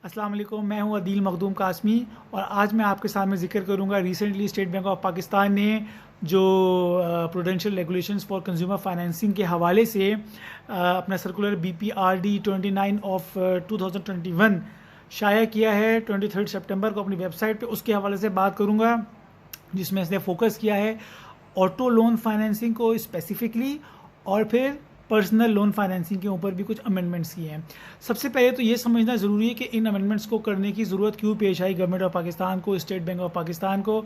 अस्सलाम वालेकुम, मैं हूं अदील मखदूम कासमी और आज मैं आपके सामने ज़िक्र करूंगा recently state bank of Pakistan ने जो prudential regulations for consumer financing के हवाले से अपना सर्कुलर BPRD 29 ऑफ 2021 शाया किया है 23 सितंबर को अपनी वेबसाइट पे। उसके हवाले से बात करूंगा जिसमें इसने फोकस किया है ऑटो लोन फाइनेंसिंग को स्पेसिफिकली और फिर पर्सनल लोन फाइनेंसिंग के ऊपर भी कुछ अमेंडमेंट्स किए हैं। सबसे पहले तो ये समझना ज़रूरी है कि इन अमेंडमेंट्स को करने की ज़रूरत क्यों पेश आई गवर्नमेंट ऑफ पाकिस्तान को, स्टेट बैंक ऑफ पाकिस्तान को।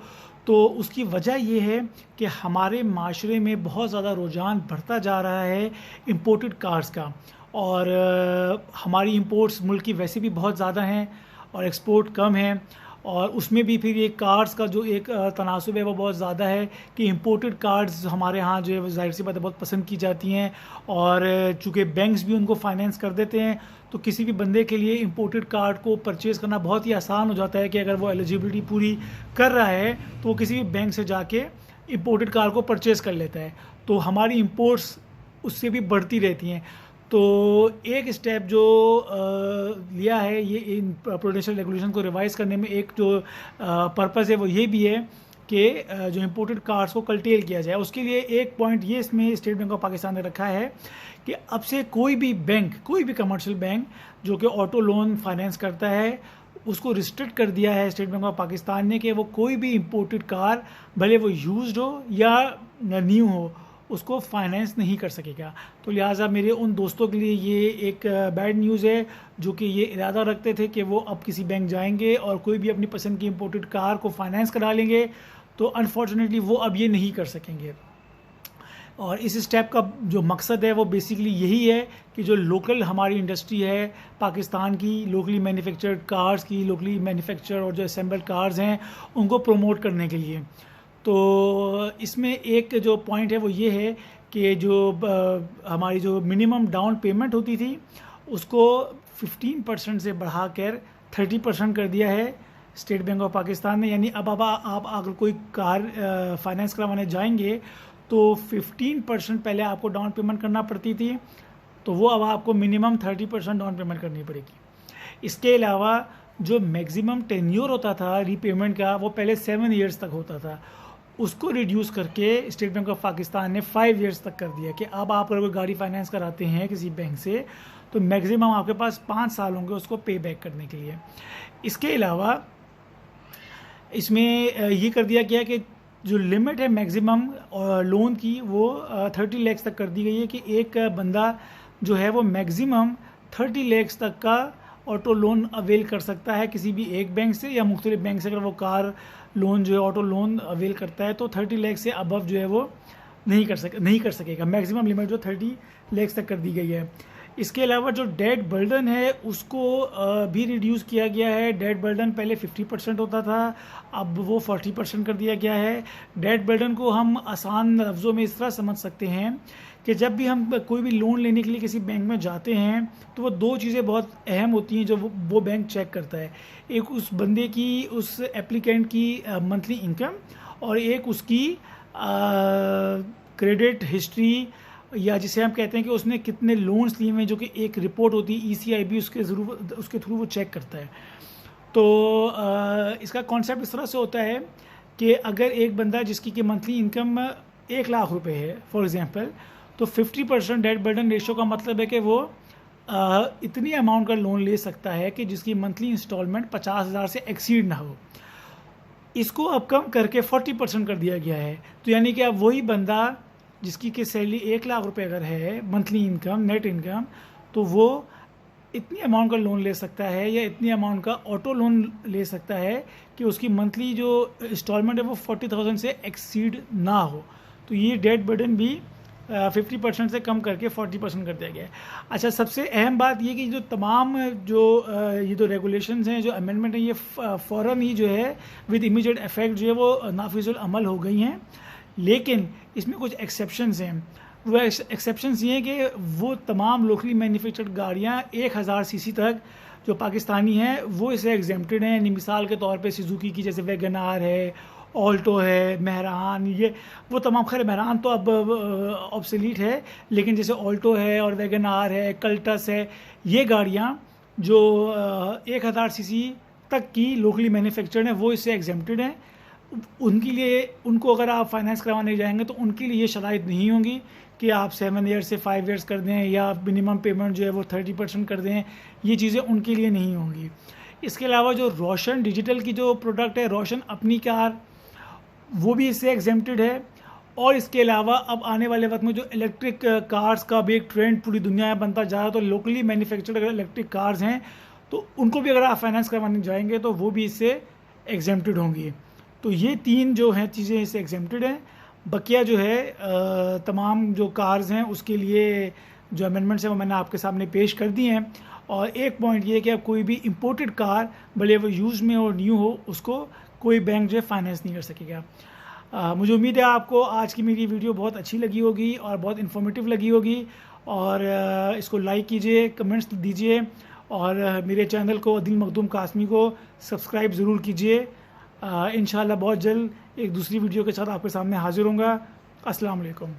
तो उसकी वजह ये है कि हमारे माशरे में बहुत ज़्यादा रुझान बढ़ता जा रहा है इम्पोर्टेड कार्स का, और हमारी इंपोर्ट्स मुल्क की वैसे भी बहुत ज़्यादा हैं और एक्सपोर्ट कम है, और उसमें भी फिर ये कार्ड्स का जो एक तनासुब है वो बहुत ज़्यादा है कि इंपोर्टेड कार्ड्स हमारे यहाँ जो है ज़ाहिर सी बात है बहुत पसंद की जाती हैं, और चूँकि बैंक्स भी उनको फाइनेंस कर देते हैं तो किसी भी बंदे के लिए इंपोर्टेड कार्ड को परचेज़ करना बहुत ही आसान हो जाता है कि अगर वो एलिजिबिलिटी पूरी कर रहा है तो वो किसी भी बैंक से जाके इंपोर्टेड कार्ड को परचेज़ कर लेता है। तो हमारी इंपोर्ट्स उससे भी बढ़ती रहती हैं। तो एक स्टेप जो लिया है ये इन प्रूडेंशियल रेगुलेशन को रिवाइज़ करने में, एक जो पर्पज़ है वो ये भी है कि जो इंपोर्टेड कार्ड्स को कल्टेल किया जाए। उसके लिए एक पॉइंट ये इसमें स्टेट बैंक ऑफ पाकिस्तान ने रखा है कि अब से कोई भी बैंक, कोई भी कमर्शियल बैंक जो कि ऑटो लोन फाइनेंस करता है, उसको रिस्ट्रिक्ट कर दिया है स्टेट बैंक ऑफ पाकिस्तान ने कि वो कोई भी इंपोर्टेड कार भले वो यूज्ड हो या न्यू हो उसको फाइनेंस नहीं कर सकेगा। तो लिहाजा मेरे उन दोस्तों के लिए ये एक बैड न्यूज़ है जो कि ये इरादा रखते थे कि वो अब किसी बैंक जाएंगे और कोई भी अपनी पसंद की इंपोर्टेड कार को फाइनेंस करा लेंगे, तो अनफॉर्चुनेटली वो अब ये नहीं कर सकेंगे। और इस स्टेप का जो मकसद है वो बेसिकली यही है कि जो लोकल हमारी इंडस्ट्री है पाकिस्तान की, लोकली मैन्युफैक्चर्ड कार्स की, लोकली मैन्युफैक्चर और जो असेंबल्ड कार्स हैं उनको प्रमोट करने के लिए। तो इसमें एक जो पॉइंट है वो ये है कि जो हमारी जो मिनिमम डाउन पेमेंट होती थी उसको 15% से बढ़ाकर 30% कर दिया है स्टेट बैंक ऑफ पाकिस्तान ने। यानी अब आप अगर कोई कार फाइनेंस करवाने जाएंगे तो 15% पहले आपको डाउन पेमेंट करना पड़ती थी, तो वो अब आपको मिनिमम 30% डाउन पेमेंट करनी पड़ेगी। इसके अलावा जो मैक्सिमम टेन्योर होता था रीपेमेंट का वो पहले 7 ईयर्स तक होता था, उसको रिड्यूस करके स्टेट बैंक ऑफ पाकिस्तान ने 5 ईयर्स तक कर दिया कि अब आप अगर कोई गाड़ी फाइनेंस कराते हैं किसी बैंक से तो मैक्सिमम आपके पास 5 साल होंगे उसको पे बैक करने के लिए। इसके अलावा इसमें ये कर दिया गया कि जो लिमिट है मैक्सिमम लोन की वो 30 लाख तक कर दी गई है कि एक बंदा जो है वो मैक्सिमम 30 लाख तक का ऑटो लोन अवेल कर सकता है किसी भी एक बैंक से या मुख्तलिफ बैंक से। अगर वो कार लोन जो है ऑटो लोन अवेल करता है तो 30 लाख से अबव जो है वो नहीं कर सकेगा। मैक्सिमम लिमिट जो 30 लाख तक कर दी गई है। इसके अलावा जो डेट बर्डन है उसको भी रिड्यूस किया गया है। डेट बर्डन पहले 50% होता था, अब वो 40% कर दिया गया है। डेट बर्डन को हम आसान लफ्ज़ों में इस तरह समझ सकते हैं कि जब भी हम कोई भी लोन लेने के लिए किसी बैंक में जाते हैं तो वो 2 चीज़ें बहुत अहम होती हैं जो वो बैंक चेक करता है। एक उस बंदे की, उस एप्लीकेंट की मंथली इनकम, और एक उसकी क्रेडिट हिस्ट्री, या जिसे हम कहते हैं कि उसने कितने लोन्स लिए हुए हैं, जो कि एक रिपोर्ट होती है ECIB उसके थ्रू वो चेक करता है। तो इसका कॉन्सेप्ट इस तरह से होता है कि अगर एक बंदा जिसकी कि मंथली इनकम 1 लाख रुपए है फॉर एग्जांपल, तो 50% डेट बर्डन रेशो का मतलब है कि वो इतनी अमाउंट का लोन ले सकता है कि जिसकी मंथली इंस्टॉलमेंट 50,000 से एक्सीड ना हो। इसको अब कम करके 40% कर दिया गया है। तो यानी कि अब वही बंदा जिसकी कि सैलरी 1 लाख रुपए अगर है मंथली इनकम, नेट इनकम, तो वो इतनी अमाउंट का लोन ले सकता है या इतनी अमाउंट का ऑटो लोन ले सकता है कि उसकी मंथली जो इंस्टॉलमेंट है वो 40,000 से एक्सीड ना हो। तो ये डेट बर्डन भी 50% से कम करके 40% कर दिया गया है। अच्छा, सबसे अहम बात ये कि जो तमाम जो ये जो रेगुलेशंस हैं, जो अमेंडमेंट है, ये फ़ौरन ही जो है विद इमीडिएट इफेक्ट जो है वो नाफिजुल अमल हो गई हैं। लेकिन इसमें कुछ एक्सेप्शंस हैं। वो एक्सेप्शंस ये हैं कि वो तमाम लोकली मैन्युफैक्चर्ड गाड़ियाँ 1000 सीसी तक जो पाकिस्तानी हैं वो इसे एग्जेम्प्टेड हैं। यानी मिसाल के तौर पे सुजुकी की जैसे वैगन आर है, ऑल्टो है, मेहरान, ये वो तमाम, खैर मेहरान तो अब ऑब्सोलीट है, लेकिन जैसे ऑल्टो है और वैगन आर है, कल्टस है, ये गाड़ियाँ जो 1000 सीसी तक की लोकली मैन्युफैक्चर्ड है वो इससे एग्जेम्प्टेड हैं। उनके लिए, उनको अगर आप फाइनेंस करवाने जाएंगे तो उनके लिए ये शराइत नहीं होंगी कि आप 7 ईयर्स से 5 ईयर्स कर दें या मिनिमम पेमेंट जो है वो 30% कर दें। ये चीज़ें उनके लिए नहीं होंगी। इसके अलावा जो रोशन डिजिटल की जो प्रोडक्ट है, रोशन अपनी कार, वो भी इससे एग्जेम्प्टेड है। और इसके अलावा अब आने वाले वक्त में जो इलेक्ट्रिक कार्स का भी एक ट्रेंड पूरी दुनिया में बनता जा रहा है, तो लोकली मैन्युफैक्चर्ड अगर इलेक्ट्रिक कार्स हैं तो उनको भी अगर आप फाइनेंस करवाने जाएंगे तो वो भी इससे एग्जेम्प्टेड होंगी। तो ये 3 जो हैं चीज़ें इससे एग्जेम्प्टेड हैं। बकिया जो है तमाम जो कार्स हैं उसके लिए जो अमेंडमेंट्स हैं वो मैंने आपके सामने पेश कर दी हैं। और एक पॉइंट ये है कि अब कोई भी इंपोर्टेड कार, भले वो यूज़ में और न्यू हो, उसको कोई बैंक जो है फाइनेंस नहीं कर सकेगा। मुझे उम्मीद है आपको आज की मेरी वीडियो बहुत अच्छी लगी होगी और बहुत इन्फॉर्मेटिव लगी होगी। और इसको लाइक कीजिए, कमेंट्स दीजिए और मेरे चैनल को अदील मखदूम कासमी को सब्सक्राइब ज़रूर कीजिए। इंशाल्लाह बहुत जल्द एक दूसरी वीडियो के साथ आपके सामने हाजिर होऊंगा। अस्सलाम वालेकुम।